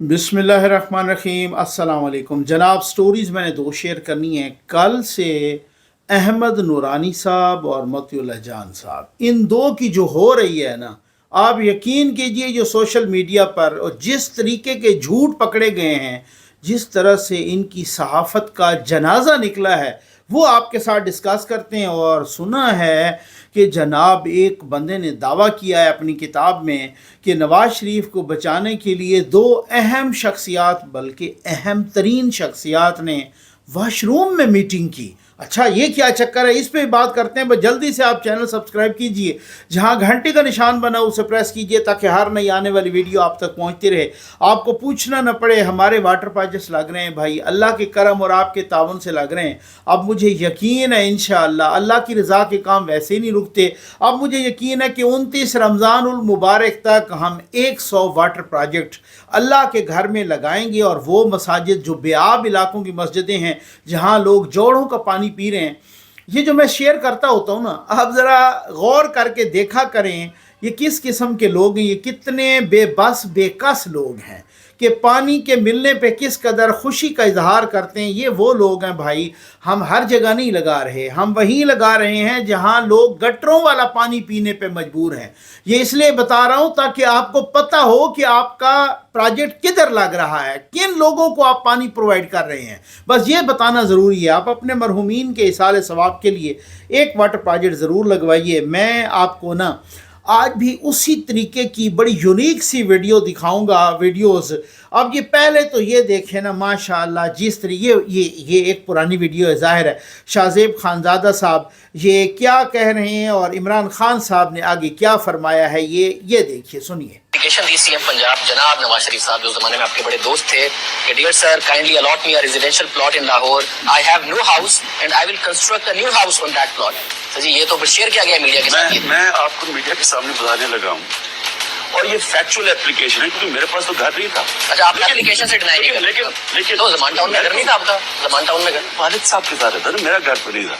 बिस्मिल्लाहिर्रहमानिर्रहीम। अस्सलाम वालेकुम जनाब। स्टोरीज़ मैंने दो शेयर करनी है। कल से अहमद नूरानी साहब और मतिउल्लाह जान साहब, इन दो की जो हो रही है ना, आप यकीन कीजिए जो सोशल मीडिया पर और जिस तरीके के झूठ पकड़े गए हैं, जिस तरह से इनकी सहाफ़त का जनाजा निकला है, वो आपके साथ डिस्कस करते हैं। और सुना है कि जनाब एक बंदे ने दावा किया है अपनी किताब में कि नवाज़ शरीफ को बचाने के लिए दो अहम शख्सियात, बल्कि अहम तरीन शख्सियात ने वाशरूम में मीटिंग की। अच्छा, ये क्या चक्कर है, इस पे बात करते हैं। बस जल्दी से आप चैनल सब्सक्राइब कीजिए, जहां घंटे का निशान बना उसे प्रेस कीजिए ताकि हर नई आने वाली वीडियो आप तक पहुंचती रहे, आपको पूछना न पड़े। हमारे वाटर प्रोजेक्ट्स लग रहे हैं भाई, अल्लाह के करम और आपके तावन से लग रहे हैं। अब मुझे यकीन है इंशाअल्लाह अल्लाह की रज़ा के काम वैसे ही नहीं रुकते। अब मुझे यकीन है कि 29 रमज़ानुल मुबारक तक हम 100 वाटर प्रोजेक्ट अल्लाह के घर में लगाएंगे। और वो मसाजिद जो बेआब इलाकों की मस्जिदें हैं, जहाँ लोग जोड़ों का पानी पी रहे हैं, ये जो मैं शेयर करता होता हूँ ना, आप ज़रा गौर करके देखा करें ये किस किस्म के लोग हैं, ये कितने बेबस बेकस लोग हैं कि पानी के मिलने पे किस कदर खुशी का इजहार करते हैं। ये वो लोग हैं भाई, हम हर जगह नहीं लगा रहे, हम वहीं लगा रहे हैं जहां लोग गटरों वाला पानी पीने पे मजबूर हैं। ये इसलिए बता रहा हूं ताकि आपको पता हो कि आपका प्रोजेक्ट किधर लग रहा है, किन लोगों को आप पानी प्रोवाइड कर रहे हैं। बस ये बताना ज़रूरी है। आप अपने मरहुमीन के इसाले सवाब के लिए एक वाटर प्रोजेक्ट ज़रूर लगवाइए। मैं आपको ना आज भी उसी तरीके की बड़ी यूनिक सी वीडियो दिखाऊंगा, वीडियोस। अब ये पहले तो ये देखें ना, माशाअल्लाह, जिस तरीके ये एक पुरानी वीडियो है, ज़ाहिर है शाहजेब खानज़ादा साहब ये क्या कह रहे हैं और इमरान खान साहब ने आगे क्या फरमाया है, ये देखिए, सुनिए। एप्लीकेशन दी सीएम पंजाब जनाब नवाज शरीफ साहब, जो जमाने में आपके बड़े दोस्त थे, कि dear sir kindly allot me a residential plot in Lahore, I have no house and I will construct a new house on that plot. तो जी ये तो शेयर किया गया मीडिया के साथ। मैं आपको मीडिया के सामने बताने लगा हूँ, और ये फैक्चुअल एप्लीकेशन है, क्योंकि मेरे पास तो घर नहीं था। अच्छा, आप एप्लीकेशन से डिनाई नहीं कर, लेकिन तो ज़मान टाउन में घर नहीं था आपका? ज़मान टाउन में घर वालिद साहब के साथ रहता ना, मेरा घर तो नहीं था।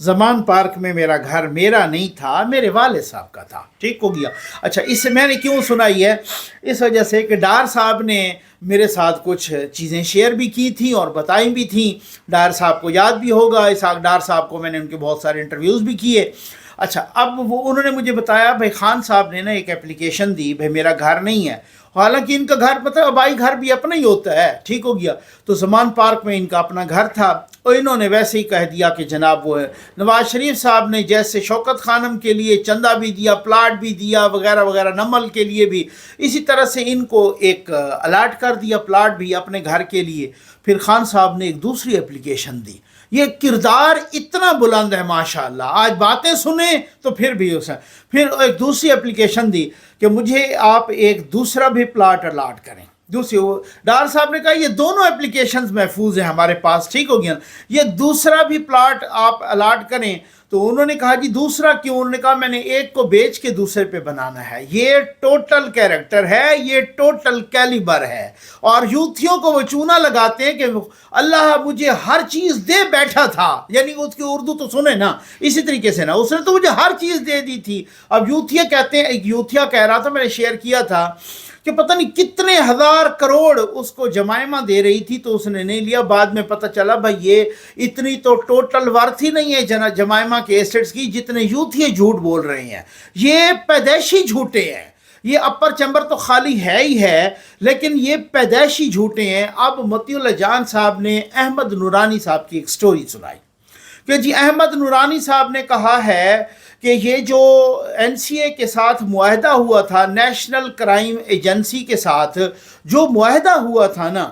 ज़मान पार्क में मेरा घर मेरा नहीं था, मेरे वाले साहब का था। ठीक हो गया। अच्छा, इससे मैंने क्यों सुनाई है, इस वजह से कि डार साहब ने मेरे साथ कुछ चीज़ें शेयर भी की थी और बताई भी थी। डार साहब को याद भी होगा, इसहाक डार साहब को मैंने उनके बहुत सारे इंटरव्यूज़ भी किए। अच्छा, अब वो उन्होंने मुझे बताया भाई खान साहब ने ना एक एप्लीकेशन दी, भाई मेरा घर नहीं है। हालांकि इनका घर मतलब भाई घर भी अपना ही होता है। ठीक हो गया। तो ज़मान पार्क में इनका अपना घर था और इन्होंने वैसे ही कह दिया कि जनाब वो है नवाज़ शरीफ साहब ने जैसे शौकत खानम के लिए चंदा भी दिया, प्लाट भी दिया, वगैरह वगैरह, नमल के लिए भी इसी तरह से इनको एक अलाट कर दिया प्लाट भी अपने घर के लिए। फिर खान साहब ने एक दूसरी एप्लीकेशन दी। ये किरदार इतना बुलंद है माशाअल्लाह, आज बातें सुने तो फिर भी उसे फिर एक दूसरी एप्लीकेशन दी कि मुझे आप एक दूसरा भी प्लाट अलाट करें। दूसरी डार साहब ने कहा ये दोनों एप्लीकेशंस महफूज हैं हमारे पास। ठीक हो गया। ये दूसरा भी प्लाट आप अलाट करें। तो उन्होंने कहा जी दूसरा क्यों? उन्होंने कहा मैंने एक को बेच के दूसरे पे बनाना है। ये टोटल कैरेक्टर है, ये टोटल कैलिबर है। और यूथियों को वो चूना लगाते हैं कि अल्लाह मुझे हर चीज़ दे बैठा था, यानी उसकी उर्दू तो सुने ना, इसी तरीके से ना, उसने तो मुझे हर चीज़ दे दी थी। अब यूथिया कहते हैं, एक यूथिया कह रहा था, मैंने शेयर किया था कि पता नहीं कितने हजार करोड़ उसको जमायमा दे रही थी, तो उसने नहीं लिया। बाद में पता चला भाई ये इतनी तो टोटल वर्थ ही नहीं है जमायमा के एसेट्स की जितने यूथ ये झूठ बोल रहे हैं। ये पैदाइशी झूठे हैं, ये अपर चैम्बर तो खाली है ही है, लेकिन ये पैदाइशी झूठे हैं। अब मतिउल्लाह जान साहब ने अहमद नूरानी साहब की एक स्टोरी सुनाई कि जी अहमद नूरानी साहब ने कहा है कि ये जो एनसीए के साथ मुआहदा हुआ था, नेशनल क्राइम एजेंसी के साथ जो मुआहदा हुआ था ना,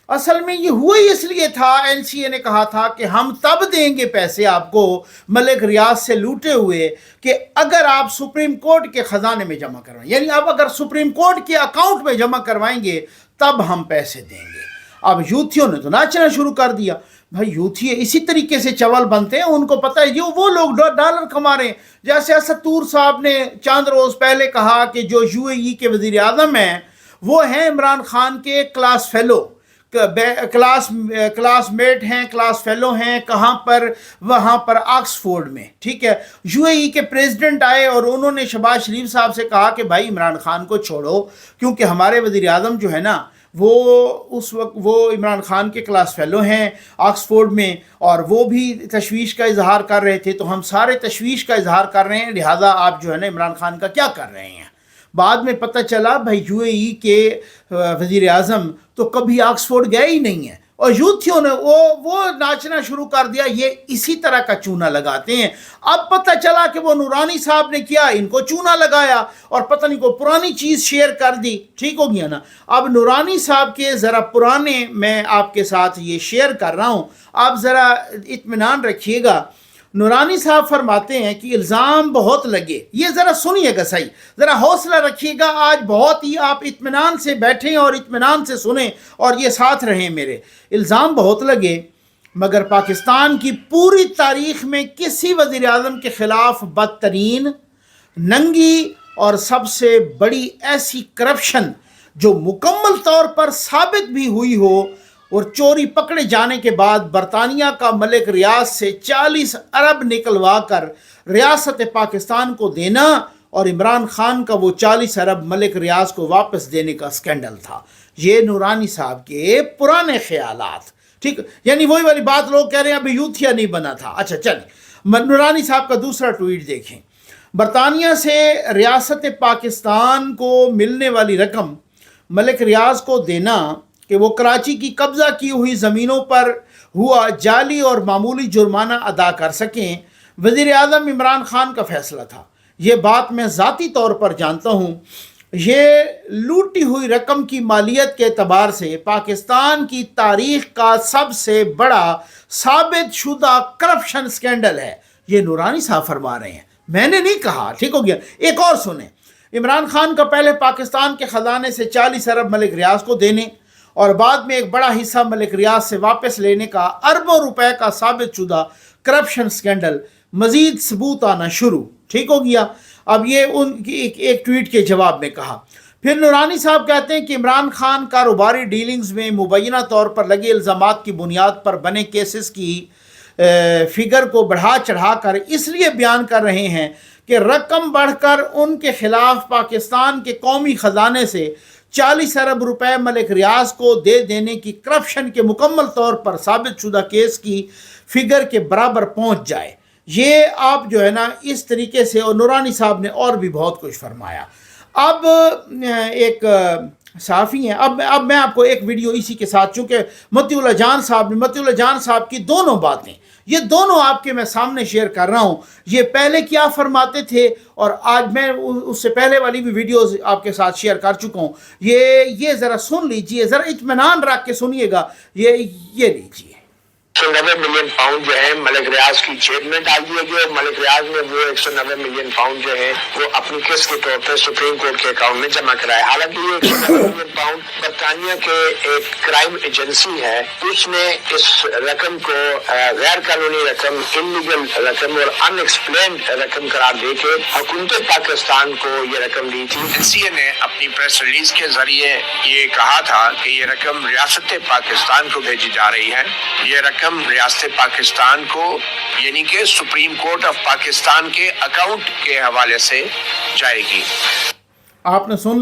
असल में ये हुआ ही इसलिए था, एनसीए ने कहा था कि हम तब देंगे पैसे आपको मलिक रियाज से लूटे हुए कि अगर आप सुप्रीम कोर्ट के ख़जाने में जमा करवाएं, यानी आप अगर सुप्रीम कोर्ट के अकाउंट में जमा करवाएंगे तब हम पैसे देंगे। अब यूथियों ने तो नाचना शुरू कर दिया। भाई यूथी इसी तरीके से चवल बनते हैं, उनको पता है जो वो लोग डॉलर कमा रहे हैं। जैसे असतूर साहब ने चंद रोज़ पहले कहा कि जो यूएई के वज़ीर आज़म हैं वो हैं इमरान खान के क्लास फेलो, क्लासमेट हैं, क्लास फेलो हैं। कहाँ पर? वहाँ पर ऑक्सफोर्ड में। ठीक है। यूएई के प्रेसिडेंट आए और उन्होंने शहबाज शरीफ साहब से कहा कि भाई इमरान खान को छोड़ो, क्योंकि हमारे वज़ीर आज़म जो है ना وہ اس وقت وہ عمران خان کے کلاس فیلو ہیں آکسفورڈ میں، اور وہ بھی تشویش کا اظہار کر رہے تھے، تو ہم سارے تشویش کا اظہار کر رہے ہیں، لہٰذا آپ جو ہے نا عمران خان کا کیا کر رہے ہیں۔ بعد میں پتہ چلا بھائی یو اے ای کے وزیر اعظم تو کبھی آکسفورڈ گئے ہی نہیں ہیں، اور یوتھیوں نے وہ ناچنا شروع کر دیا، یہ اسی طرح کا چونا لگاتے ہیں۔ اب پتہ چلا کہ وہ نورانی صاحب نے کیا، ان کو چونا لگایا اور پتہ نہیں کو پرانی چیز شیئر کر دی، ٹھیک ہو گیا نا۔ اب نورانی صاحب کے ذرا پرانے میں آپ کے ساتھ یہ شیئر کر رہا ہوں، آپ ذرا اطمینان رکھیے گا۔ نورانی صاحب فرماتے ہیں کہ الزام بہت لگے، یہ ذرا سنیے گا صحیح، ذرا حوصلہ رکھیے گا، آج بہت ہی آپ اطمینان سے بیٹھیں اور اطمینان سے سنیں اور یہ ساتھ رہیں میرے۔ الزام بہت لگے مگر پاکستان کی پوری تاریخ میں کسی وزیر اعظم کے خلاف بدترین، ننگی اور سب سے بڑی ایسی کرپشن جو مکمل طور پر ثابت بھی ہوئی ہو اور چوری پکڑے جانے کے بعد برطانیہ کا ملک ریاض سے 40 ارب نکلوا کر ریاست پاکستان کو دینا اور عمران خان کا وہ 40 ارب ملک ریاض کو واپس دینے کا سکینڈل تھا۔ یہ نورانی صاحب کے پرانے خیالات، ٹھیک، یعنی وہی والی بات لوگ کہہ رہے ہیں ابھی یوتھیا نہیں بنا تھا۔ اچھا چلیں، نورانی صاحب کا دوسرا ٹویٹ دیکھیں۔ برطانیہ سے ریاست پاکستان کو ملنے والی رقم ملک ریاض کو دینا کہ وہ کراچی کی قبضہ کی ہوئی زمینوں پر ہوا جعلی اور معمولی جرمانہ ادا کر سکیں، وزیر اعظم عمران خان کا فیصلہ تھا۔ یہ بات میں ذاتی طور پر جانتا ہوں۔ یہ لوٹی ہوئی رقم کی مالیت کے اعتبار سے پاکستان کی تاریخ کا سب سے بڑا ثابت شدہ کرپشن سکینڈل ہے۔ یہ نورانی صاحب فرما رہے ہیں، میں نے نہیں کہا، ٹھیک ہو گیا۔ ایک اور سنیں، عمران خان کا پہلے پاکستان کے خزانے سے 40 ارب ملک ریاض کو دینے اور بعد میں ایک بڑا حصہ ملک ریاض سے واپس لینے کا اربوں روپے کا ثابت شدہ کرپشن سکینڈل، مزید ثبوت آنا شروع، ٹھیک ہو گیا۔ اب یہ ان کی ایک ٹویٹ کے جواب میں کہا۔ پھر نورانی صاحب کہتے ہیں کہ عمران خان کاروباری ڈیلنگز میں مبینہ طور پر لگے الزامات کی بنیاد پر بنے کیسز کی فگر کو بڑھا چڑھا کر اس لیے بیان کر رہے ہیں کہ رقم بڑھ کر ان کے خلاف پاکستان کے قومی خزانے سے 40 ارب روپے ملک ریاض کو دے دینے کی کرپشن کے مکمل طور پر ثابت شدہ کیس کی فگر کے برابر پہنچ جائے۔ یہ آپ جو ہے نا اس طریقے سے، اور نورانی صاحب نے اور بھی بہت کچھ فرمایا۔ اب ایک صحافی ہیں، اب میں آپ کو ایک ویڈیو اسی کے ساتھ، چونکہ متی اللہ جان صاحب کی دونوں باتیں، یہ دونوں آپ کے میں سامنے شیئر کر رہا ہوں۔ یہ پہلے کیا فرماتے تھے اور آج میں اس سے پہلے والی بھی ویڈیوز آپ کے ساتھ شیئر کر چکا ہوں۔ یہ ذرا سن لیجئے، ذرا اطمینان رکھ کے سنیے گا۔ یہ لیجئے۔ 190 ملین پاؤنڈ جو ہے ملک ریاض کی جیب میں ڈال دیا گیا اور ملک ریاض نے وہ 190 ملین پاؤنڈ جو ہے وہ اپنی قسط کے طور پر سپریم کورٹ کے اکاؤنٹ میں جمع کرائے۔ حالانکہ یہ 190 ملین پاؤنڈ برطانیہ کے ایک کرائم ایجنسی ہے، اس نے اس رقم کو غیر قانونی رقم، انلیگل رقم اور ان ایکسپلینڈ رقم قرار دے کے حکومت پاکستان کو یہ رقم دی تھی۔ این سی اے نے اپنی پریس ریلیز کے ذریعے یہ کہا تھا کہ یہ رقم ریاست پاکستان کو بھیجی جا رہی ہے۔ یہ رقم ریاست پاکستان کو یعنی کہ سپریم کورٹ آف پاکستان کے اکاؤنٹ کے حوالے سے جائے گی۔ آپ نے سن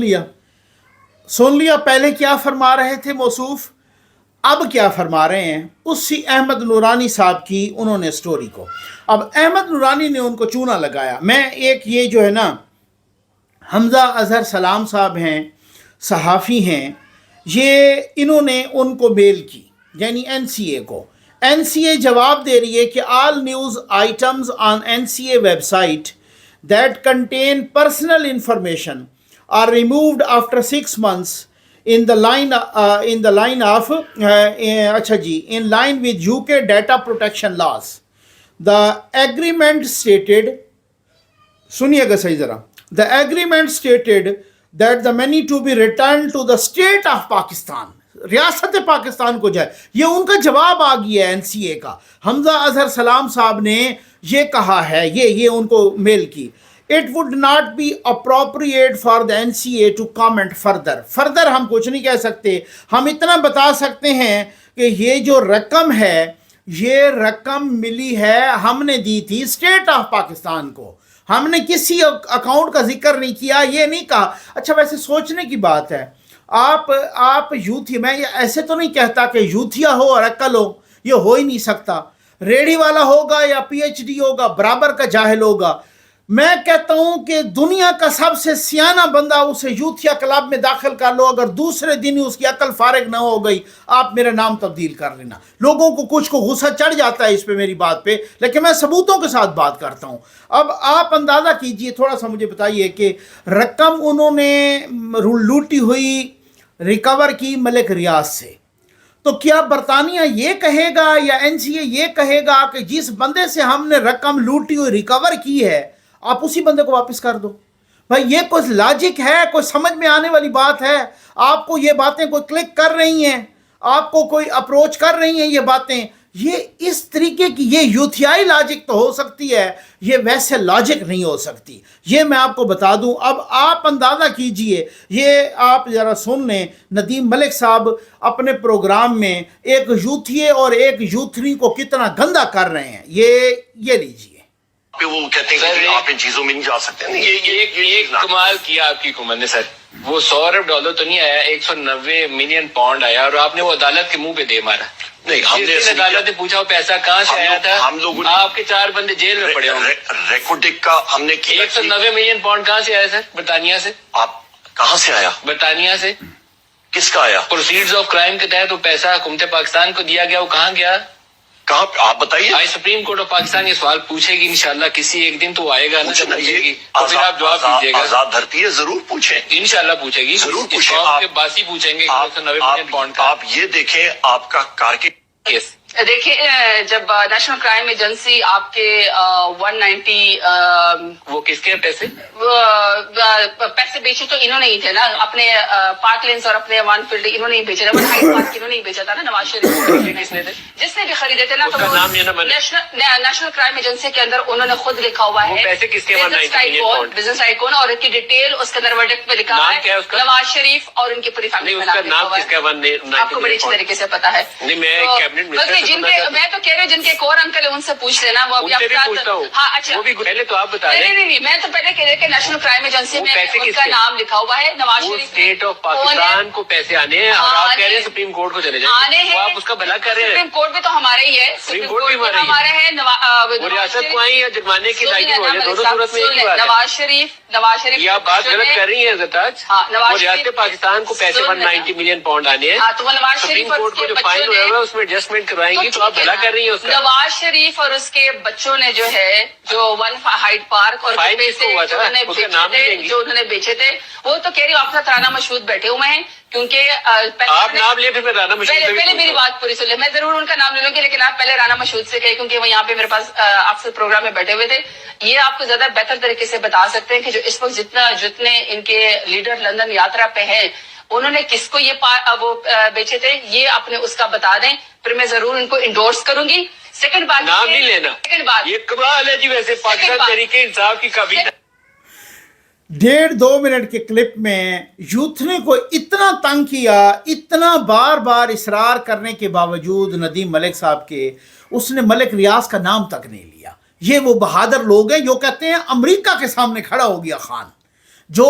لیا پہلے کیا فرما رہے تھے موصوف، اب کیا فرما رہے ہیں اسی احمد نورانی صاحب کی انہوں نے سٹوری کو۔ اب احمد نورانی نے ان کو چونا لگایا۔ میں ایک یہ جو ہے نا حمزہ اظہر سلام صاحب ہیں، صحافی ہیں، یہ انہوں نے ان کو میل کی، یعنی این سی اے کو۔ این سی اے جواب دے رہی ہے کہ all news items on N C A website that contain personal information are removed after 6 months in line with UK data protection laws. The agreement stated, سنیے گا صحیح ذرا، the agreement stated that the money to be returned to the state of Pakistan، ریاست پاکستان کو جائے۔ یہ ان کا جواب آ گیا ہے این سی اے کا۔ حمزہ اظہر سلام صاحب نے یہ کہا ہے، یہ ان کو میل کی۔ It would not be appropriate for the NCA to comment further ہم کچھ نہیں کہہ سکتے، ہم اتنا بتا سکتے ہیں کہ یہ جو رقم ہے، یہ رقم ملی ہے، ہم نے دی تھی اسٹیٹ آف پاکستان کو، ہم نے کسی اکاؤنٹ کا ذکر نہیں کیا، یہ نہیں کہا۔ اچھا ویسے سوچنے کی بات ہے، آپ یوتھی، میں یہ ایسے تو نہیں کہتا کہ یوتھیا ہو اور عقل ہو، یہ ہو ہی نہیں سکتا. ریڑھی والا ہوگا یا پی ایچ ڈی ہوگا برابر کا جاہل ہوگا. میں کہتا ہوں کہ دنیا کا سب سے سیانہ بندہ اسے یوتھیا کلب میں داخل کر لو، اگر دوسرے دن ہی اس کی عقل فارغ نہ ہو گئی آپ میرا نام تبدیل کر لینا. لوگوں کو کچھ کو غصہ چڑھ جاتا ہے اس پہ میری بات پہ، لیکن میں ثبوتوں کے ساتھ بات کرتا ہوں. اب آپ اندازہ کیجئے، تھوڑا سا مجھے بتائیے کہ رقم انہوں نے لوٹی ہوئی ریکور کی ملک ریاض سے، تو کیا برطانیہ یہ کہے گا یا این سی اے یہ کہے گا کہ جس بندے سے ہم نے رقم لوٹی ہوئی ریکور کی ہے آپ اسی بندے کو واپس کر دو؟ بھائی یہ کوئی لاجک ہے؟ کوئی سمجھ میں آنے والی بات ہے؟ آپ کو یہ باتیں کوئی کلک کر رہی ہیں؟ آپ کو کوئی اپروچ کر رہی ہیں یہ باتیں؟ یہ اس طریقے کی یہ یوتھیائی لاجک تو ہو سکتی ہے، یہ ویسے لاجک نہیں ہو سکتی. یہ میں آپ کو بتا دوں. اب آپ اندازہ کیجئے، یہ آپ ذرا سن لیں، ندیم ملک صاحب اپنے پروگرام میں ایک یوتھیے اور ایک یوتھنی کو کتنا گندا کر رہے ہیں. یہ لیجئے. وہ کہتے ہیں کہ آپ ان چیزوں میں نہیں جا سکتے. یہ کمال کیا آپ کی حکومت نے سر. وہ $100 ارب تو نہیں آیا، 190 ملین پاؤنڈ آیا، اور آپ نے وہ عدالت کے منہ پہ دے مارا. نہیں، ہم نے عدالت نے پوچھا وہ پیسہ کہاں سے آیا تھا، ہم لوگوں نے آپ کے 4 بندے جیل میں پڑے ہوں گے. ریکارڈنگ کا ہم نے کیا. 190 ملین پاؤنڈ کہاں سے آیا سر؟ برطانیہ سے. آپ کہاں سے آیا؟ برطانیہ سے. کس کا آیا؟ پروسیڈز آف کرائم کے تحت وہ پیسہ حکومت پاکستان کو دیا گیا، وہ کہاں گیا؟ کہاں؟ آپ بتائیے. آج سپریم کورٹ آف پاکستان یہ سوال پوچھے گی انشاءاللہ، کسی ایک دن تو آئے گا نا جب پوچھے گی، تو پھر آپ جواب دیجیے گا. آزاد دھرتی ہے، ضرور پوچھیں. انشاءاللہ پوچھے گی، ضرور اس پوچھیں. قوم کے باسی پوچھیں گے 190 ملین پاؤنڈ کا آپ یہ دیکھیں آپ کا کیس. دیکھیے جب نیشنل کرائم ایجنسی آپ کے 190 وہ کس کے پیسے پیسے بیچے تو انہوں نے ہی تھے نا، اپنے پارک لینس اور اپنے ون فیلڈ انہوں نے ہی بیچے تھے، ہائی پارک انہوں نے ہی بیچا تھا نا. نواز شریف کس نے تھے؟ جس نے بھی خریدے تھے نا، اس کا نام لینا بنے. نیشنل کرائم ایجنسی کے اندر انہوں نے خود لکھا ہوا وہ ہے پیسے کس کے 190 ملین پاؤنڈ؟ بزنس آئیکون، اور ان کی ڈیٹیل اس کے اندر ورڈکٹ میں لکھا نام کیا ہے اس کا؟ نواز شریف اور ان کی پوری فیملی نہیں، کا اس کا نام کس کا 190 آپ کو بڑی اچھی طریقے سے پتا ہے. نہیں، میں کیبنٹ بلکہ جن کے میں تو کہہ رہی ہوں جن کے ایک اور انکل ہے ان سے پوچھ لینا، وہ ابھی ان سے بھی پوچھتا ہوں. ہاں اچھا وہ بھی پہلے تو آپ بتا دیں. نہیں میں تو پہلے کہہ رہی کہ نیشنل کرائم ایجنسی وہ میں پیسے ان کس کا کے؟ نام لکھا ہوا ہے نواز وہ شریف. اسٹیٹ آف پاکستان کو پیسے آنے ہیں اور آپ کہہ رہے ہیں سپریم کورٹ کو چلے آنے جائیں. ہیں، وہ آپ اس کا بھلا کر رہے ہیں. سپریم کورٹ بھی تو ہمارا ہی ہے، سپریم کورٹ بھی ہمارا ہی ہے. ہمارے ہیں. وہ ریاست کو آئی یا جرمانے کی ادائیگی ہو جائے، دونوں صورت میں ایک ہی بات ہے. نواز شریف یہ آپ بات غلط کر رہی ہیں زرتاج. وہ ریاست پاکستان کو پیسے 190 ملین پاؤنڈ آنے ہیں. تو وہ نواز سپریم شریف اور کورٹ اس کو کے جو فائن بچوں ہوا نے ہے اس میں ایڈجسٹمنٹ کروائیں گی، تو آپ بھلا کر رہی ہیں اس کا. نواز شریف اور اس کے بچوں نے جو ہے جو ون ہائیڈ پارک اور فائن کس کو ہوا تھا؟ اس کا نام نہیں لیں گی. جو انہوں نے بیچے تھے، وہ تو کہہ رہی ہوں آپ کے ساتھ رانا مشہود بیٹھے ہوئے ہیں، کیونکہ آپ نام لیں پھر میں رانا مشہود سے بھی پہلے میری پوچھتا ہوں. بات پوری سن لیں. میں ضرور ان کا نام لے لوں گی، لیکن آپ پہلے رانا مشہود سے کہیں، کیونکہ وہ یہاں پہ میرے پاس آپ سے پروگرام میں بیٹھے ہوئے تھے. یہ آپ کو زیادہ بہتر طریقے سے بتا سکتے ہیں کہ جو اس وقت جتنے ان کے لیڈر لندن یاترا پہ ہیں، انہوں نے کس کو یہ وہ بیچے تھے، یہ اپنے اس کا بتا دیں، پھر میں ضرور ان کو انڈورس کروں گی. سیکنڈ بات نام نہیں لینا. سیکنڈ بات یہ کمال ہے جی. ویسے پاکستان تحریک انصاف کی کابینہ 1.5-2 منٹ کے کلپ میں یوتھ نے کو اتنا تنگ کیا، اتنا بار بار اصرار کرنے کے باوجود ندیم ملک صاحب کے، اس نے ملک ریاض کا نام تک نہیں لیا. یہ وہ بہادر لوگ ہیں جو کہتے ہیں امریکہ کے سامنے کھڑا ہو گیا خان، جو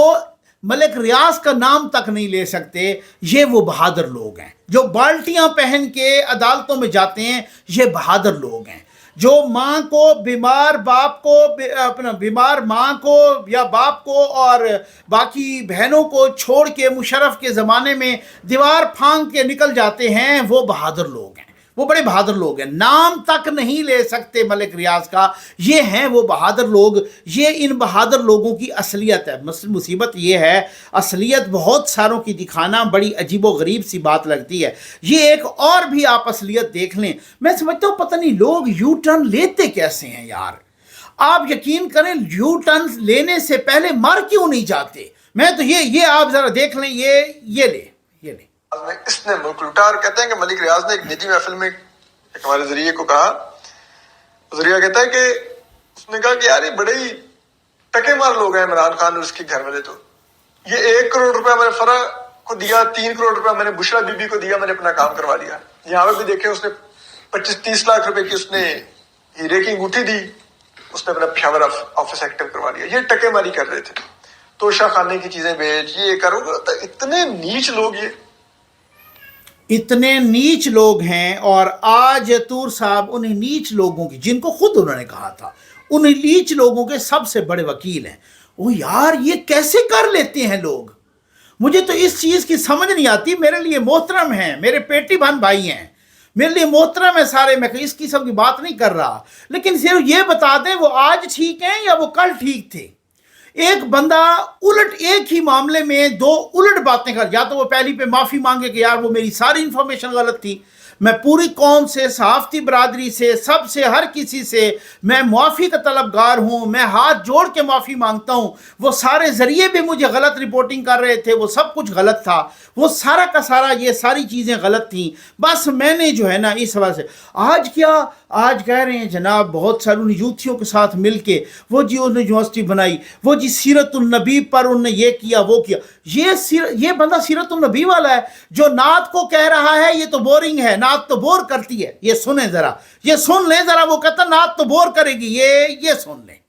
ملک ریاض کا نام تک نہیں لے سکتے. یہ وہ بہادر لوگ ہیں جو بالٹیاں پہن کے عدالتوں میں جاتے ہیں. یہ بہادر لوگ ہیں جو ماں کو بیمار باپ کو اپنا بیمار ماں کو یا باپ کو اور باقی بہنوں کو چھوڑ کے مشرف کے زمانے میں دیوار پھانگ کے نکل جاتے ہیں. وہ بہادر لوگ ہیں، وہ بڑے بہادر لوگ ہیں. نام تک نہیں لے سکتے ملک ریاض کا. یہ ہیں وہ بہادر لوگ. یہ ان بہادر لوگوں کی اصلیت ہے. مصیبت یہ ہے اصلیت بہت ساروں کی دکھانا بڑی عجیب و غریب سی بات لگتی ہے. یہ ایک اور بھی آپ اصلیت دیکھ لیں. میں سمجھتا ہوں پتہ نہیں لوگ یو ٹرن لیتے کیسے ہیں یار. آپ یقین کریں یو ٹرن لینے سے پہلے مر کیوں نہیں جاتے. میں تو یہ آپ ذرا دیکھ لیں. یہ لیں اس نے ملک لوٹا. اور کہتے ہیں کہ ملک ریاض نے ایک نجی محفل میں ایک ہمارے ذریعے کو کہا، ذریعہ کہتا ہے کہ اس نے کہا کہ یار یہ بڑے ہی ٹکے مار لوگ ہیں عمران خان اور اس کے گھر والے. تو یہ 1 کروڑ روپیہ میں نے فرح کو دیا، 3 کروڑ روپیہ میں نے بشرا بی بی کو دیا، میں نے اپنا کام کروا لیا. یہاں پہ بھی دیکھیں اس نے 25-30 لاکھ روپے کی اس نے ہیرے کی انگوٹھی دی، اس نے اپنا پشاور آفس ایکٹیو کروا لیا. یہ ٹکے ماری کر رہے تھے. तोशा खाने की चीजें बेच, ये करो, तो इतने नीच लोग ये। इतने नीच लोग हैं। और आज तूर साहब उन्हीं नीच लोगों की, जिनको खुद उन्होंने कहा था, उन नीच लोगों के सबसे बड़े वकील हैं। ओ यार, ये कैसे कर लेते हैं लोग? मुझे तो इस चीज़ की समझ नहीं आती। मेरे लिए मोहतरम हैं, मेरे पेटी बहन भाई हैं, मेरे लिए मोहतरम है सारे, मैं इस किस्म की बात नहीं कर रहा, लेकिन सिर्फ ये बता दें वो आज ठीक हैं या वो कल ठीक थे। एक बंदा उलट एक ही मामले में दो उलट बातें कर, या तो वो पहली पे माफ़ी मांगे कि यार वो मेरी सारी इंफॉर्मेशन गलत थी, मैं पूरी कौम से, सहाफ़ती बरादरी से, सबसे, हर किसी से मैं मुआफ़ी का तलबगार हूँ, मैं हाथ जोड़ के माफ़ी मांगता हूँ, वो सारे ज़रिए भी मुझे गलत रिपोर्टिंग कर रहे थे, वो सब कुछ गलत था, वो सारा का सारा ये सारी चीज़ें गलत थी, बस मैंने जो है ना इस वजह से। आज क्या, आज कह रहे हैं जनाब बहुत सारे उन यूथियों के साथ मिल के वो जी उन्होंने यूनिवर्सिटी बनाई, वो जी सीरतुल नबी पर उन्होंने ये किया वो किया। ये बंदा सीरतुल नबी वाला है जो नात को कह रहा है ये तो बोरिंग है, नात तो बोर करती है। ये सुने जरा, ये सुन लें जरा, वो कहता नात तो बोर करेगी, ये सुन लें।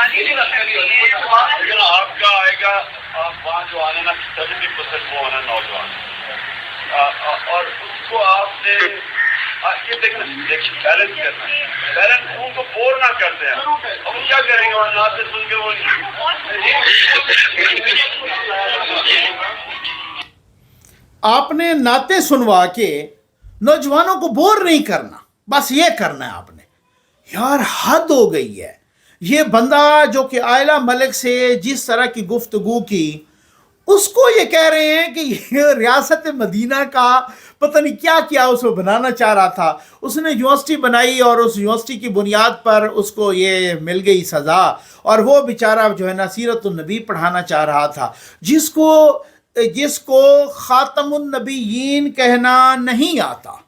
लेकिन आपका आएगा, आप वहाँ जो आने ना 70% वो आना नौजवान, और उसको आपने ये देखना, बैलेंस करना है, बैलेंस उनको बोर ना करते हैं। हम क्या करेंगे वहाँ नाते सुन के? वो आपने नाते सुनवा के नौजवानों को बोर नहीं करना, बस ये करना है आपने। यार हद हो गई है। ये बंदा जो कि आयला मलिक से जिस तरह की गुफ्तगू की, उसको ये कह रहे हैं कि ये रियासत मदीना का पता नहीं क्या क्या उसको बनाना चाह रहा था। उसने यूनिवर्सिटी बनाई और उस यूनिवर्सिटी की बुनियाद पर उसको ये मिल गई सज़ा, और वो बेचारा जो है ना सीरतुन नबी पढ़ाना चाह रहा था, जिसको खातमुन नबीयीन कहना नहीं आता।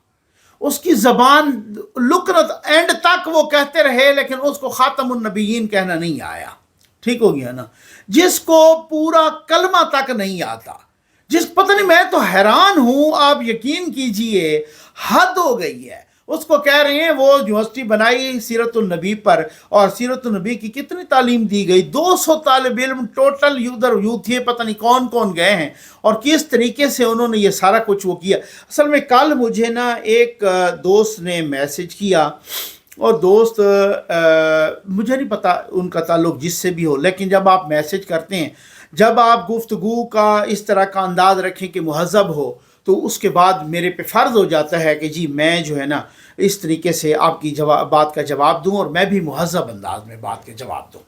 उसकी ज़बान लुकनत एंड तक वो कहते रहे, लेकिन उसको खातमुन नबीयीन कहना नहीं आया। ठीक हो गया ना? जिसको पूरा कलमा तक नहीं आता, पता नहीं, मैं तो हैरान हूं, आप यकीन कीजिए, हद हो गई है। उसको कह रहे हैं वो यूनिवर्सिटी बनाई सीरतुल नबी पर, और सीरतुल नबी की कितनी तालीम दी गई, 200 तालिब इल्म टोटल उधर यूथ ये पता नहीं कौन कौन गए हैं, और किस तरीके से उन्होंने ये सारा कुछ वो किया। असल में कल मुझे ना एक दोस्त ने मैसेज किया, और दोस्त मुझे नहीं पता उनका ताल्लुक़ जिससे भी हो, लेकिन जब आप मैसेज करते हैं, जब आप गुफ्तगू का इस तरह का अंदाज़ रखें कि मुहज़्ज़ब हो, तो उसके बाद मेरे पे फ़र्ज़ हो जाता है कि जी मैं जो है ना इस तरीके से आपकी बात का जवाब दूं, और मैं भी मुहज़्ज़ब अंदाज में बात के जवाब दूं।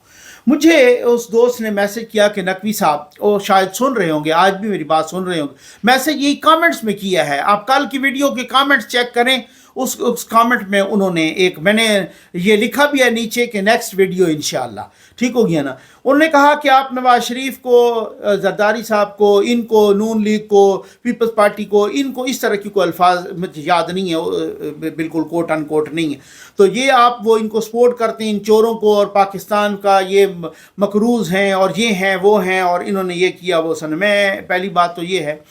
मुझे उस दोस्त ने मैसेज किया कि नकवी साहब, वो शायद सुन रहे होंगे, आज भी मेरी बात सुन रहे होंगे, मैसेज यही कमेंट्स में किया है, आप कल की वीडियो के कमेंट्स चेक करें, उस कमेंट में उन्होंने मैंने ये लिखा भी है नीचे कि नेक्स्ट वीडियो इंशाअल्लाह। ठीक हो गया ना? उन्होंने कहा कि आप नवाज शरीफ को, जरदारी साहब को, इनको, नून लीग को, पीपल्स पार्टी को, इनको इस तरह की कोई अल्फाज मुझे याद नहीं है, बिल्कुल कोट अनकोट नहीं है, तो ये आप वो इनको सपोर्ट करते हैं, इन चोरों को, और पाकिस्तान का ये मकरूज़ हैं, और ये हैं वो हैं, और इन्होंने ये किया वो सन। मैं पहली बात तो ये है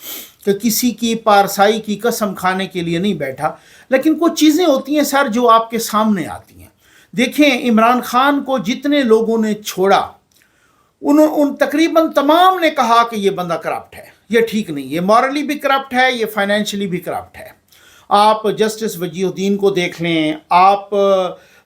कि किसी की पारसाई की कसम खाने के लिए नहीं बैठा, लेकिन कुछ चीज़ें होती हैं सर जो आपके सामने आती हैं। देखें, इमरान खान को जितने लोगों ने छोड़ा, उन तकरीबन तमाम ने कहा कि ये बंदा करप्ट है, ये ठीक नहीं, ये मॉरली भी करप्ट है, ये फाइनेंशियली भी करप्ट है। आप जस्टिस वजीहुद्दीन को देख लें, आप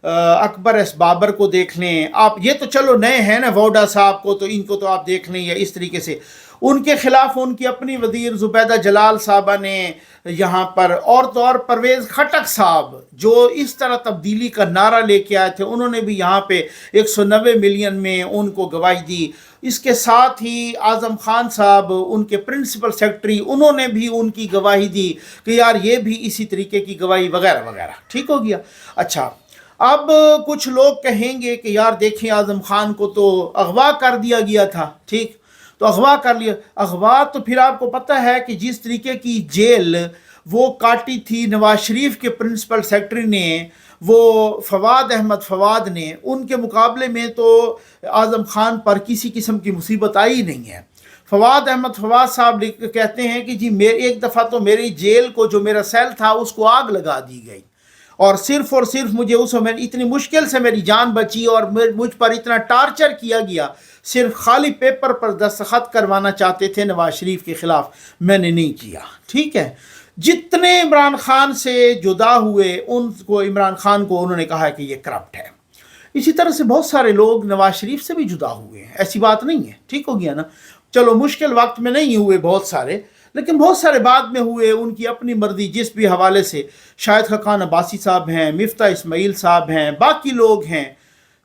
अकबर एस बाबर को देख लें, आप ये तो चलो नए हैं ना, वोडा साहब को, तो इनको तो आप देख लें, या इस तरीके से उनके खिलाफ उनकी अपनी वजीर जुबैदा जलाल साहबा ने यहाँ पर, और तो और परवेज़ खटक साहब जो इस तरह तब्दीली का नारा लेके आए थे, उन्होंने भी यहाँ पे 190 मिलियन में उनको गवाही दी। इसके साथ ही आज़म खान साहब, उनके प्रिंसिपल सेक्रेटरी, उन्होंने भी उनकी गवाही दी कि यार ये भी इसी तरीके की गवाही वगैरह वगैरह। ठीक हो गया? अच्छा, अब कुछ लोग कहेंगे कि यार देखें, आज़म खान को तो अगवा कर दिया गया था, ठीक, तो अगवा कर लिया। अगवा तो फिर आपको पता है कि जिस तरीके की जेल वो काटी थी नवाज शरीफ के प्रिंसिपल सेक्रेटरी ने, वो फवाद अहमद फवाद ने, उनके मुकाबले में तो आज़म खान पर किसी किस्म की मुसीबत आई नहीं है। फवाद अहमद फवाद साहब कहते हैं कि जी एक दफ़ा तो मेरी जेल को जो मेरा सेल था उसको आग लगा दी गई, और सिर्फ मुझे उस समय इतनी मुश्किल से मेरी जान बची और मुझ पर इतना टार्चर किया गया, सिर्फ खाली पेपर पर दस्तखत करवाना चाहते थे नवाज शरीफ के ख़िलाफ़, मैंने नहीं किया। ठीक है, जितने इमरान खान से जुदा हुए उनको इमरान खान को उन्होंने कहा कि ये करप्ट है। इसी तरह से बहुत सारे लोग नवाज शरीफ से भी जुदा हुए हैं, ऐसी बात नहीं है। ठीक हो गया ना, चलो मुश्किल वक्त में नहीं हुए बहुत सारे, लेकिन बहुत सारे बाद में हुए, उनकी अपनी मर्जी जिस भी हवाले से। शाहिद खान अब्बासी साहब हैं, मिफ्ता इस्माइल साहब हैं, बाकी लोग हैं,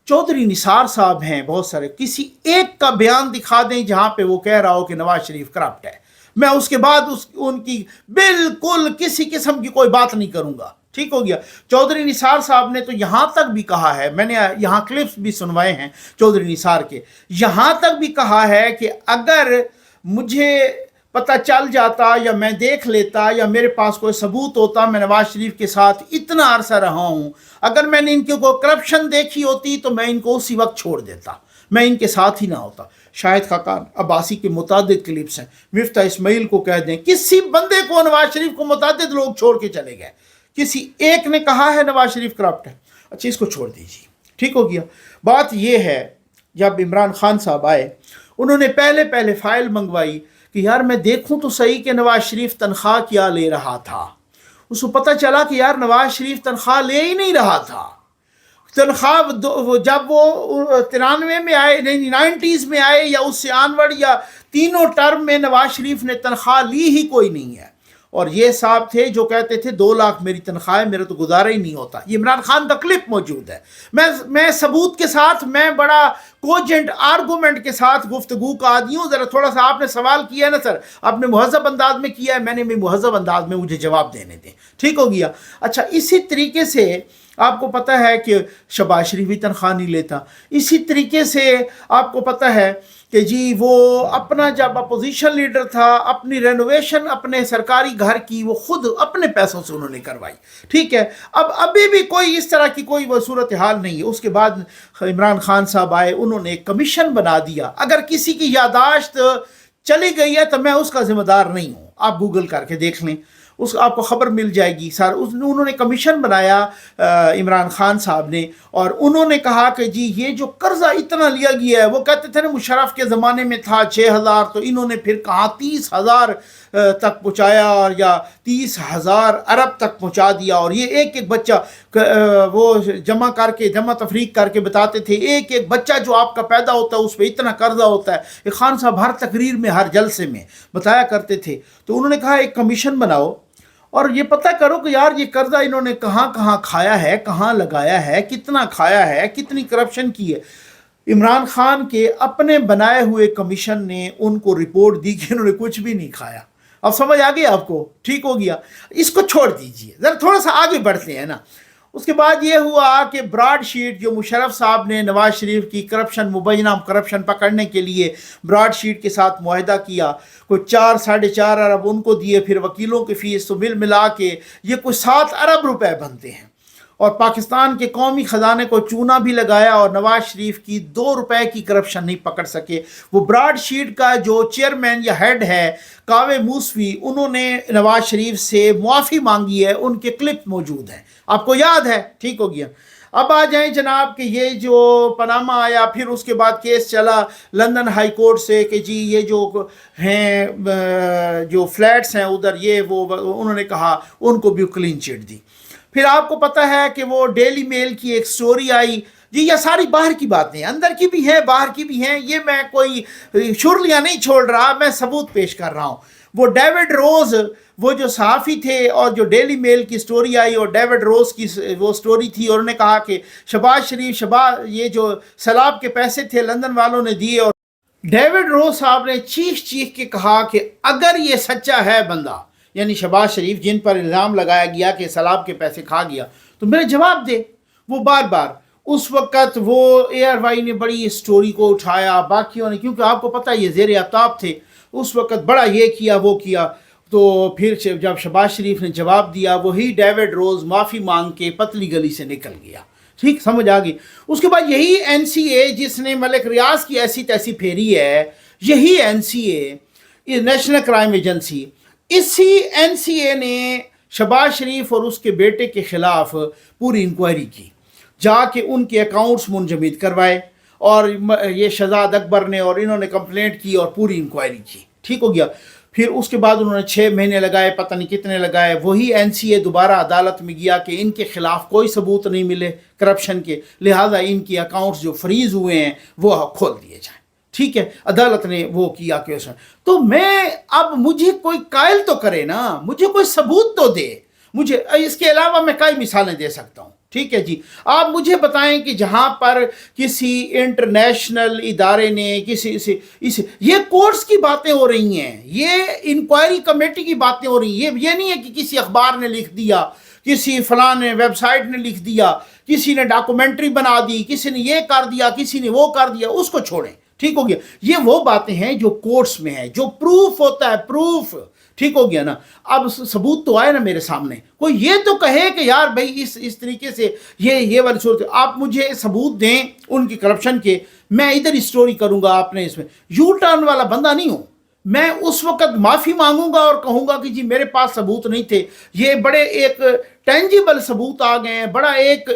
चौधरी निसार साहब हैं, बहुत सारे। किसी एक का बयान दिखा दें जहाँ पे वो कह रहा हो कि नवाज शरीफ करप्ट है, मैं उसके बाद उनकी बिल्कुल किसी किस्म की कोई बात नहीं करूँगा। ठीक हो गया। चौधरी निसार साहब ने तो यहाँ तक भी कहा है, मैंने यहाँ क्लिप्स भी सुनवाए हैं चौधरी निसार के, यहाँ तक भी कहा है कि अगर मुझे पता चल जाता या मैं देख लेता या मेरे पास कोई सबूत होता, मैं नवाज शरीफ के साथ इतना अरसा रहा हूँ, अगर मैंने इनके को करप्शन देखी होती तो मैं इनको उसी वक्त छोड़ देता, मैं इनके साथ ही ना होता। शाहिद खान अब्बासी के मुतादिद क्लिप्स हैं। मिफ्ता इस्माइल को कह दें, किसी बंदे को, नवाज शरीफ को मुतादिद लोग छोड़ के चले गए, किसी एक ने कहा है नवाज शरीफ करप्ट है। अच्छा, इसको छोड़ दीजिए। ठीक हो गया। बात यह है, जब इमरान खान साहब आए, उन्होंने पहले फ़ाइल मंगवाई कि यार मैं देखूं तो सही कि नवाज शरीफ तनख्वाह क्या ले रहा था। उसको पता चला कि यार नवाज शरीफ तनख्वाह ले ही नहीं रहा था। तनख्वाह जब वो 93 में आए, 90s में आए या उससे आनवर्ड या तीनों टर्म में नवाज शरीफ ने तनख्वाह ली ही कोई नहीं है। और ये साहब थे जो कहते थे 2 लाख मेरी तनख्वाह है, मेरा तो गुजारा ही नहीं होता। ये इमरान खान का क्लिप मौजूद है। मैं सबूत के साथ, मैं बड़ा कोजेंट आर्गूमेंट के साथ गुफ्तगू का आदमी हूँ। ज़रा थोड़ा सा आपने सवाल किया है ना सर, आपने मुहज़्ज़ब अंदाज में किया है, मैंने भी मुहज़्ज़ब अंदाज में मुझे जवाब देने दें। ठीक हो गया। अच्छा, इसी तरीके से आपको पता है कि शहबाज शरीफ भी तनख्वाह नहीं लेता। इसी तरीके से आपको पता है कि जी वो अपना जब अपोजिशन लीडर था, अपनी रेनोवेशन अपने सरकारी घर की वो खुद अपने पैसों से उन्होंने करवाई। ठीक है, अब अभी भी कोई इस तरह की कोई वो सूरत हाल नहीं है। उसके बाद इमरान खान साहब आए, उन्होंने एक कमीशन बना दिया। अगर किसी की यादाश्त चली गई है तो मैं उसका जिम्मेदार नहीं हूँ, आप गूगल करके देख लें, उस आपको ख़बर मिल जाएगी सर। उन्होंने कमीशन बनाया इमरान खान साहब ने, और उन्होंने कहा कि जी ये जो कर्जा इतना लिया गया है, वो कहते थे ना मुशर्रफ के ज़माने में था 6,000, तो इन्होंने फिर कहा 30,000 तक पहुँचाया, और या 30,000 अरब तक पहुँचा दिया। और ये एक एक बच्चा वो जमा तफरीक करके बताते थे, एक एक बच्चा जो आपका पैदा होता है उस पर इतना कर्जा होता है। ये खान साहब हर तकरीर में, हर जलसे में बताया करते थे। तो उन्होंने कहा एक कमीशन बनाओ और ये पता करो कि यार ये कर्जा इन्होंने कहाँ कहाँ खाया है, कहाँ लगाया है, कितना खाया है, कितनी करप्शन की है। इमरान खान के अपने बनाए हुए कमीशन ने उनको रिपोर्ट दी कि इन्होंने कुछ भी नहीं खाया। अब समझ आ गया आपको? ठीक हो गया। इसको छोड़ दीजिए, ज़रा थोड़ा सा आगे बढ़ते हैं ना। उसके बाद ये हुआ कि ब्रॉड शीट जो मुशर्रफ साहब ने नवाज शरीफ की मुबैना करप्शन पकड़ने के लिए ब्रॉड शीट के साथ मुआहदा किया, कोई 4-4.5 अरब उनको दिए, फिर वकीलों की फ़ीस, तो मिला के ये कुछ 7 अरब रुपए बनते हैं। और पाकिस्तान के कौमी ख़जाने को चूना भी लगाया और नवाज शरीफ की 2 रुपए की करप्शन नहीं पकड़ सके। वो ब्रॉड शीट का जो चेयरमैन या हेड है कावे मूसवी, उन्होंने नवाज शरीफ से मुआफ़ी मांगी है, उनके क्लिप मौजूद हैं, आपको याद है। ठीक हो गया। अब आ जाएं जनाब कि ये जो पनामा आया, फिर उसके बाद केस चला लंदन हाई कोर्ट से कि जी ये जो हैं जो फ्लैट्स हैं उधर, ये वो उन्होंने कहा उनको भी क्लीन चिट दी। फिर आपको पता है कि वो डेली मेल की एक स्टोरी आई जी, ये सारी बाहर की बातें, अंदर की भी हैं बाहर की भी हैं, ये मैं कोई शुरलियाँ नहीं छोड़ रहा, मैं सबूत पेश कर रहा हूँ। वो डेविड रोज़, वो जो सहाफ़ी थे, और जो डेली मेल की स्टोरी आई और डेविड रोज़ की वो स्टोरी थी, और उन्होंने कहा कि शहबाज ये जो सैलाब के पैसे थे लंदन वालों ने दिए, और डेविड रोज़ साहब ने चीख के कहा कि अगर ये सच्चा है बंदा, यानी शहबाज शरीफ जिन पर इल्ज़ाम लगाया गया कि सैलाब के पैसे खा गया, तो मेरे जवाब दे। वो बार बार उस वक़्त वो ARY ने बड़ी स्टोरी को उठाया, बाकियों ने, क्योंकि आपको पता है ये ज़ेर आताब थे उस वक़्त, बड़ा ये किया वो किया। तो फिर जब शहबाज शरीफ ने जवाब दिया, वही डेविड रोज़ माफ़ी मांग के पतली गली से निकल गया। ठीक समझ आ गई। उसके बाद यही NCA जिसने मलिक रियाज की ऐसी तैसी फेरी है, यही NCA, ये नेशनल क्राइम एजेंसी, इसी NCA ने शहबाज शरीफ और उसके बेटे के ख़िलाफ़ पूरी इंक्वायरी की, जाके उनके अकाउंट्स मुंजमद करवाए, और ये शहजाद अकबर ने और इन्होंने कंप्लेंट की और पूरी इंक्वायरी की। ठीक हो गया। फिर उसके बाद उन्होंने 6 महीने लगाए, पता नहीं कितने लगाए, वही NCA दोबारा अदालत में गया कि इनके ख़िलाफ़ कोई सबूत नहीं मिले करप्शन के, लिहाजा इनके अकाउंट्स जो फ्रीज़ हुए हैं वो खोल दिए जाएँ। ठीक है, अदालत ने वो किया क्वेश्चन। तो मैं, अब मुझे कोई कायल तो करे ना, मुझे कोई सबूत तो दे, मुझे इसके अलावा मैं कई मिसालें दे सकता हूँ। ठीक है जी, आप मुझे बताएं कि जहाँ पर किसी इंटरनेशनल इदारे ने किसी ये कोर्ट्स की बातें हो रही हैं, ये इंक्वायरी कमेटी की बातें हो रही हैं, ये नहीं है कि किसी अखबार ने लिख दिया, किसी फलां ने वेबसाइट ने लिख दिया, किसी ने डॉक्यूमेंट्री बना दी, किसी ने ये कर दिया, किसी ने वो कर दिया, उसको छोड़ें। ठीक हो गया। ये वो बातें हैं जो कोर्ट्स में है, जो प्रूफ होता है, प्रूफ। ठीक हो गया ना। अब सबूत तो आए ना मेरे सामने, कोई ये तो कहे कि यार भाई इस तरीके से ये वाली सूरत, आप मुझे सबूत दें उनकी करप्शन के, मैं इधर स्टोरी करूंगा। आपने इसमें यू टर्न वाला बंदा नहीं हूं मैं। उस वक्त माफ़ी मांगूंगा और कहूंगा कि जी मेरे पास सबूत नहीं थे, ये बड़े एक टेंजिबल सबूत आ गए हैं, बड़ा एक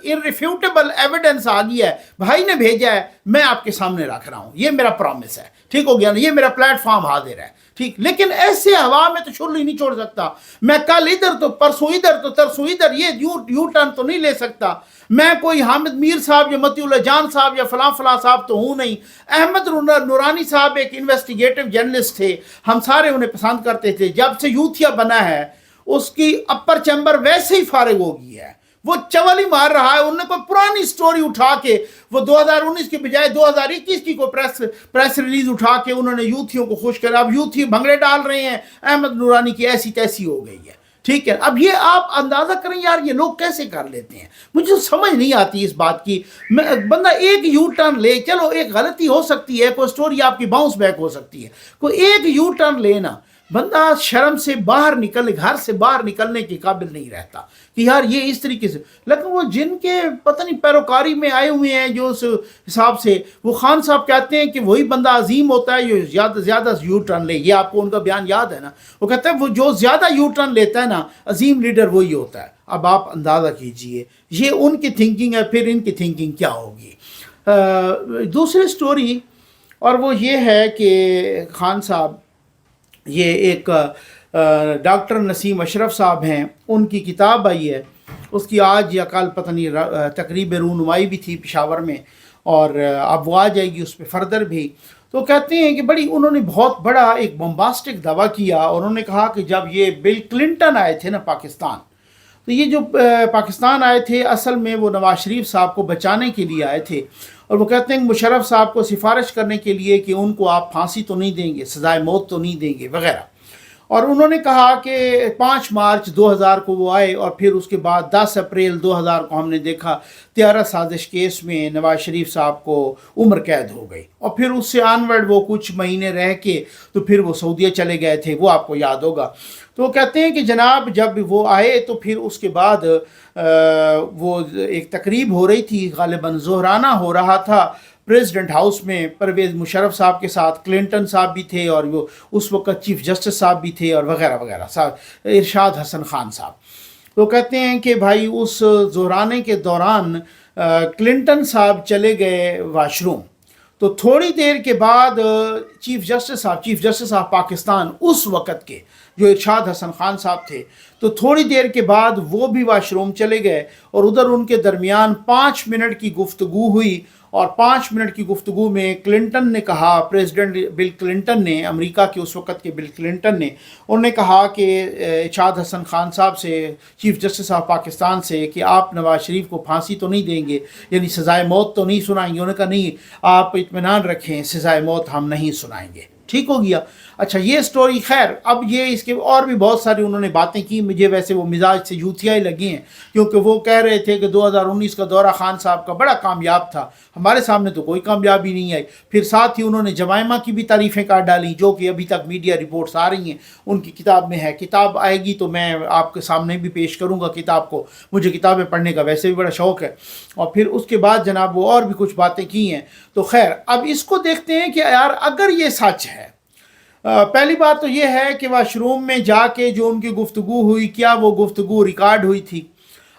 इररिफ्यूटेबल एविडेंस आ गया है, भाई ने भेजा है, मैं आपके सामने रख रहा हूं, ये मेरा प्रॉमिस है। ठीक हो गया ना, ये मेरा प्लेटफॉर्म हाजिर है। ठीक, लेकिन ऐसे हवा में तो शुरू नहीं छोड़ सकता मैं, कल इधर तो परसों इधर तो तरसों इधर, ये यू टर्न तो नहीं ले सकता मैं। कोई हामिद मीर साहब या मतीउल्लाह जान साहब या फलां साहब तो हूँ नहीं। अहमद नूरानी साहब एक इन्वेस्टिगेटिव जर्नलिस्ट थे, हम सारे उन्हें पसंद करते थे। जब से यूथिया बना है उसकी अपर चैम्बर वैसे ही फारिग हो गई है, वो चवल ही मार रहा है। उन्होंने कोई पुरानी स्टोरी उठा के, वो 2019 के बजाय 2021 की को प्रेस रिलीज उठा के उन्होंने यूथियों को खुश कर, अब यूथी भंगड़े डाल रहे हैं, अहमद नूरानी की ऐसी तैसी हो गई है। ठीक है, अब ये आप अंदाजा करें यार ये लोग कैसे कर लेते हैं, मुझे समझ नहीं आती इस बात की। बंदा एक यू टर्न ले, चलो एक गलती हो सकती है, कोई स्टोरी आपकी बाउंस बैक हो सकती है, कोई एक यू टर्न लेना, बंदा शर्म से बाहर निकल, घर से बाहर निकलने के काबिल नहीं रहता कि यार ये इस तरीके से। लेकिन वो जिनके पता नहीं पैरोकारी में आए हुए हैं, जो उस हिसाब से, वो खान साहब कहते हैं कि वही बंदा अजीम होता है जो ज़्यादा यू टर्न ले। ये आपको उनका बयान याद है ना, वो कहते हैं वो जो ज़्यादा यू टर्न लेता है ना, अजीम लीडर वही होता है। अब आप अंदाज़ा कीजिए ये उनकी थिंकिंग है, फिर इनकी थिंकिंग क्या होगी। दूसरी स्टोरी, और वो ये है कि खान साहब, ये एक डॉक्टर नसीम अशरफ साहब हैं, उनकी किताब आई है, उसकी आज या कल पता नहीं तकरीब रूनुमाई भी थी पेशावर में, और अब वो आ जाएगी उस पर फर्दर भी। तो कहते हैं कि बड़ी उन्होंने बहुत बड़ा एक बम्बास्टिक दावा किया, और उन्होंने कहा कि जब ये बिल क्लिंटन आए थे ना पाकिस्तान, तो ये जो पाकिस्तान आए थे असल में वो नवाज शरीफ साहब को बचाने के लिए आए थे, और वो कहते हैं कि मुशर्रफ साहब को सिफारिश करने के लिए कि उनको आप फांसी तो नहीं देंगे, सजाए मौत तो नहीं देंगे वगैरह। और उन्होंने कहा कि 5 मार्च 2000 को वो आए, और फिर उसके बाद 10 अप्रैल 2000 को हमने देखा त्यारा साजिश केस में नवाज शरीफ साहब को उम्र कैद हो गई, और फिर उससे ऑनवर्ड वो कुछ महीने रह के तो फिर वो सऊदीया चले गए थे, वो आपको याद होगा। तो वो कहते हैं कि जनाब जब वो आए तो फिर उसके बाद वो एक तकरीब हो रही थी, गालिबन ज़ोहराना हो रहा था प्रेसिडेंट हाउस में, परवेज़ मुशर्रफ साहब के साथ क्लिंटन साहब भी थे, और वो उस वक्त चीफ जस्टिस साहब भी थे, और वगैरह वगैरह साहब, इरशाद हसन खान साहब। तो कहते हैं कि भाई उस ज़ोहराने के दौरान क्लिंटन साहब चले गए वाशरूम, तो थोड़ी देर के बाद चीफ जस्टिस साहब पाकिस्तान उस वक़्त के जो इरशाद हसन खान साहब थे, तो थोड़ी देर के बाद वो भी वाशरूम चले गए, और उधर उनके दरमियान 5 मिनट की गुफ्तगू हुई, और 5 मिनट की गुफ्तगू में क्लिंटन ने कहा, प्रेसिडेंट बिल क्लिंटन ने, अमेरिका के उस वक़्त के बिल क्लिंटन ने, उन्होंने कहा कि इरशाद हसन खान साहब से, चीफ जस्टिस साहब पाकिस्तान से, कि आप नवाज शरीफ को फांसी तो नहीं देंगे, यानी सज़ाए मौत तो नहीं सुनाएंगे। उन्होंने कहा नहीं, आप इत्मीनान रखें, सज़ाए मौत हम नहीं सुनाएंगे। ठीक हो गया। अच्छा ये स्टोरी, खैर अब ये इसके और भी बहुत सारी उन्होंने बातें की, मुझे वैसे वो मिजाज से यूथिया ही लगी हैं, क्योंकि वो कह रहे थे कि 2019 का दौरा खान साहब का बड़ा कामयाब था, हमारे सामने तो कोई कामयाबी नहीं आई। फिर साथ ही उन्होंने जमाइमा की भी तारीफ़ें काट डाली, जो कि अभी तक मीडिया रिपोर्ट्स आ रही हैं, उनकी किताब में है। किताब आएगी तो मैं आपके सामने भी पेश करूँगा किताब को, मुझे किताबें पढ़ने का वैसे भी बड़ा शौक़ है। और फिर उसके बाद जनाब वो और भी कुछ बातें की हैं। तो खैर अब इसको देखते हैं कि यार अगर ये सच है, पहली बात तो ये है कि वाशरूम में जाके जो उनकी गुफ्तगू हुई, क्या वो गुफ्तगू रिकॉर्ड हुई थी?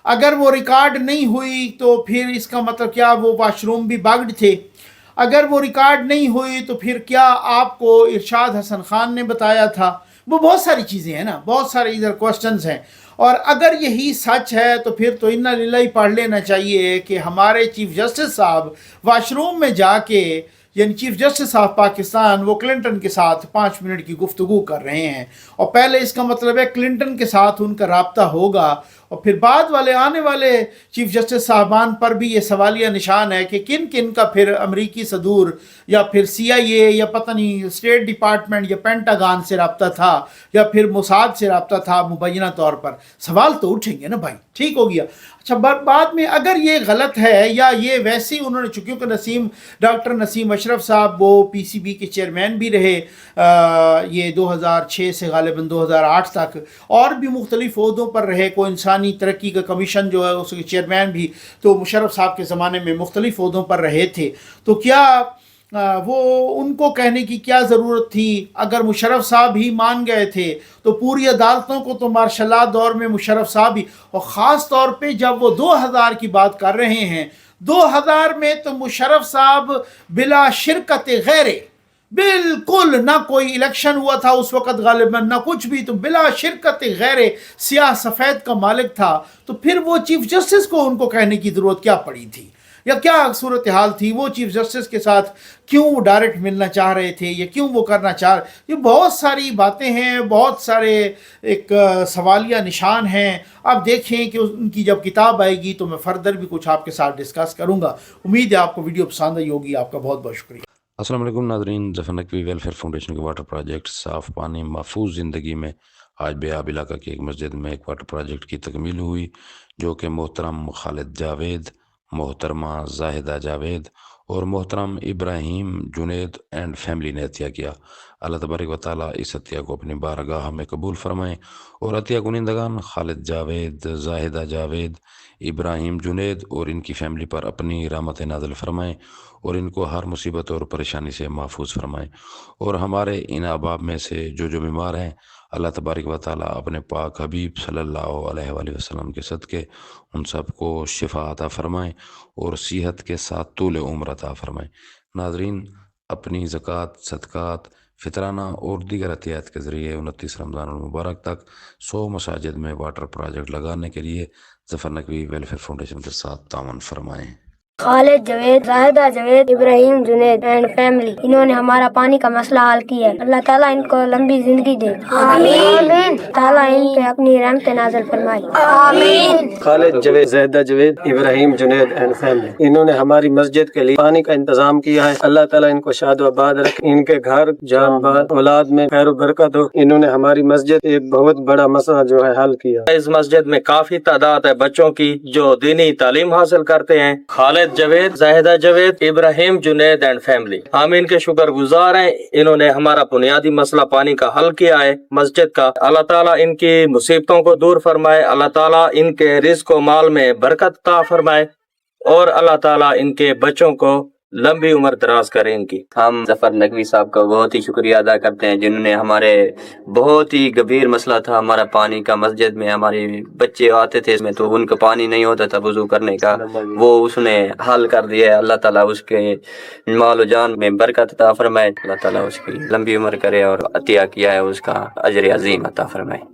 अगर वो रिकॉर्ड नहीं हुई तो फिर इसका मतलब क्या वो वाशरूम भी बग्ड थे? अगर वो रिकॉर्ड नहीं हुई तो फिर क्या आपको इरशाद हसन खान ने बताया था? वो बहुत सारी चीज़ें हैं ना, बहुत सारे इधर क्वेश्चंस हैं। और अगर यही सच है तो फिर तो इन्ना लिल्लाही पढ़ लेना चाहिए कि हमारे चीफ जस्टिस साहब वाशरूम में जाके, यानी चीफ जस्टिस ऑफ पाकिस्तान, वो क्लिंटन के साथ 5 मिनट की गुफ्तगू कर रहे हैं। और पहले इसका मतलब है क्लिंटन के साथ उनका राब्ता होगा, और फिर बाद वाले आने वाले चीफ जस्टिस साहबान पर भी ये सवालिया निशान है कि किन किन का फिर अमरीकी सदूर या फिर CIA या पता नहीं स्टेट डिपार्टमेंट या पेंटागन से रब्ता था या फिर मोसाद से रब्ता था। मुबैना तौर पर सवाल तो उठेंगे ना भाई, ठीक हो गया। अच्छा बाद में अगर ये गलत है या ये वैसे ही उन्होंने, चूँकि डॉक्टर नसीम अशरफ साहब वो PCB के चेयरमैन भी रहे ये 2006 से गालिबन 2008 तक, और भी मुख्तलिफ ओहदों पर रहे, कोई इंसानी तरक्की का कमीशन जो है उसके चेयरमैन भी तो मुशर्रफ साहब के ज़माने में मुख्तलिफ ओहदों पर रहे थे। तो क्या वो उनको कहने की क्या ज़रूरत थी? अगर मुशर्रफ साहब ही मान गए थे तो पूरी अदालतों को तो मार्शल लॉ दौर में मुशर्रफ साहब ही, और ख़ास तौर पे जब वो 2000 की बात कर रहे हैं, 2000 में तो मुशर्रफ साहब बिला शिरकत गैरे, बिल्कुल ना कोई इलेक्शन हुआ था उस वक़्त गालिबन, ना कुछ भी, तो बिला शिरकत गैरे सियाह सफ़ेद का मालिक था। तो फिर वो चीफ जस्टिस को उनको कहने की ज़रूरत क्या पड़ी थी, या क्या सूरत हाल थी? वो चीफ जस्टिस के साथ क्यों डायरेक्ट मिलना चाह रहे थे, या क्यों वो करना चाह रहे? ये बहुत सारी बातें हैं, बहुत सारे एक सवालिया निशान हैं। अब देखें कि उनकी जब किताब आएगी तो मैं फर्दर भी कुछ आपके साथ डिस्कस करूँगा। उम्मीद है आपको वीडियो पसंद आई होगी। आपका बहुत बहुत शुक्रिया। अस्सलाम वालेकुम नाज़रीन, ज़फ़र नकवी वेलफेयर फाउंडेशन के वाटर प्रोजेक्ट साफ़ पानी महफूज ज़िंदगी में आज बेआब इलाका की एक मस्जिद में एक वाटर प्रोजेक्ट की तकमील हुई, जो कि मोहतरम खालिद जावेद, मोहतरमा जाहिदा जावेद और मोहतरम इब्राहिम जुनेद एंड फैमिली ने अतिया किया। अल्लाह तबारक व तआला इस अतिया को अपनी बारगाह में कबूल फरमाएँ और अतिया कुनिंदगान खालिद जावेद, जाहिदा जावेद, इब्राहिम जुनेद और इनकी फैमिली पर अपनी रहमत नाज़िल फरमाएँ और इनको हर मुसीबत और परेशानी से महफूज फरमाएँ। और हमारे इन अहबाब में से जो बीमार हैं, अल्लाह तबारक व तआला अपने पाक हबीब सल्लल्लाहु अलैहि वसल्लम के सदक़े उन सबको शिफा अता फरमाएँ और सेहत के साथ तूल उम्र अता फरमाएँ। नाज़रीन, अपनी ज़कात, सदक़ात, फितराना और दीगर अतियात के ज़रिए 29 रमज़ान मुबारक तक 100 मसाजिद में वाटर प्रोजेक्ट लगाने के लिए ज़फ़र नकवी वेलफेयर फाउंडेशन के साथ तावन फरमाएँ। खालिद जावेद, जाहिदा जावेद, इब्राहिम जुनेद एंड फैमिली, इन्होंने हमारा पानी का मसला हल किया है। अल्लाह ताला इनको लंबी जिंदगी दे, आमीन। ताला इन पे अपनी रहमत नाज़िल फरमाए, आमीन। खालिद जावेद, जाहिदा जावेद, इब्राहिम जुनेद एंड फैमिली, इन्होंने हमारी मस्जिद के लिए पानी का इंतजाम किया है। अल्लाह ताला इनको शाद व आबाद रखे, इनके घर जान बार औलाद में खैर व बरकत हो। इन्होंने हमारी मस्जिद एक बहुत बड़ा मसला जो है हल किया। इस मस्जिद में काफी तादाद है बच्चों की जो दीनी तालीम हासिल करते हैं। खालिद जावेद, जाहिदा जावेद, इब्राहिम जुनेद एंड फैमिली, हम इनके शुक्रगुजार हैं। इन्होंने हमारा बुनियादी मसला पानी का हल किया है मस्जिद का। अल्लाह ताला इनकी मुसीबतों को दूर फरमाए, अल्लाह ताला इनके रिज़्क़ व माल में बरकत अता फरमाए और अल्लाह ताला इनके बच्चों को लंबी उम्र दराज करें इनकी। हम ज़फ़र नकवी साहब का बहुत ही शुक्रिया अदा करते हैं, जिन्होंने हमारे बहुत ही गंभीर मसला था हमारा पानी का। मस्जिद में हमारे बच्चे आते थे इसमें तो उनका पानी नहीं होता था वुज़ू करने का, वो उसने हल कर दिया है। अल्लाह ताला उसके माल जान में बरकत अता फरमाए, अल्लाह ताला उसकी लंबी उम्र करे और अतिया किया है उसका अजर अज़ीम अता फरमाए।